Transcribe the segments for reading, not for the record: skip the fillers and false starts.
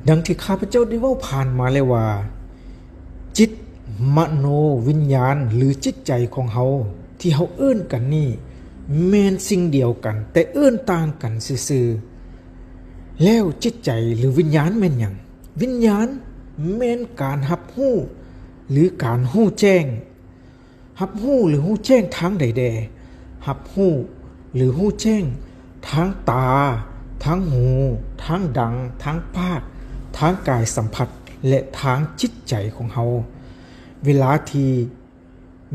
ดังที่ข้าพเจ้าได้เว้าผ่านมาแล้วว่าจิตมโนวิญญาณหรือจิตใจของเฮาที่เฮาเอิ้นกันนี่แม่นสิ่งเดียวกันแต่เอิ้นต่างกันซื่อๆแล้วจิตใจหรือวิญญาณแม่นหยังวิญญาณแม่นการรับรู้หรือการรู้แจ้งรับรู้หรือรู้แจ้งทางใดๆรับรู้หรือรู้แจ้งทางตาทางหูทางดังทางปากทางกายสัมผัสและทางจิตใจของเฮาเวลาที่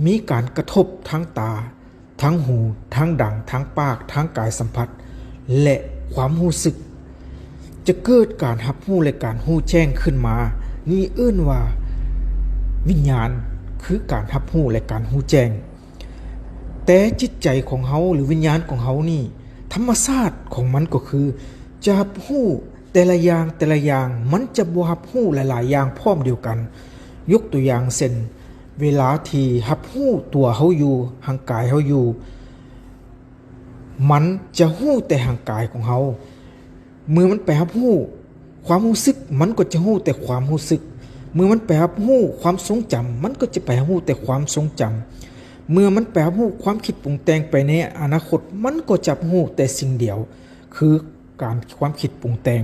มีการกระทบทางตาทางหูทางดังทางปากทางกายสัมผัสและความรู้สึกจะเกิดการรับรู้และการรู้แจ้งขึ้นมานี่เอิ้นว่าวิญญาณคือการรับรู้และการรู้แจ้งแต่จิตใจของเฮาหรือวิญญาณของเฮานี่ธรรมชาติของมันก็คือจะรับรู้แต่ละอย่างมันจะบ่รับรู้หลายๆอย่างพร้อมเดียวกันยกตัวอย่างเช่นเวลาที่รับรู้ตัวเฮาอยู่ร่างกายเฮาอยู่มันจะรู้แต่ร่างกายของเฮาเมื่อมันไปรับรู้ความรู้สึกมันก็จะรู้แต่ความรู้สึกเมื่อมันไปรับรู้ความทรงจำมันก็จะไปรู้แต่ความทรงจำเมื่อมันไปรับรู้ความคิดปรุงแต่งไปในอนาคตมันก็จะรู้แต่สิ่งเดียวคือการความคิดปรุงแต่ง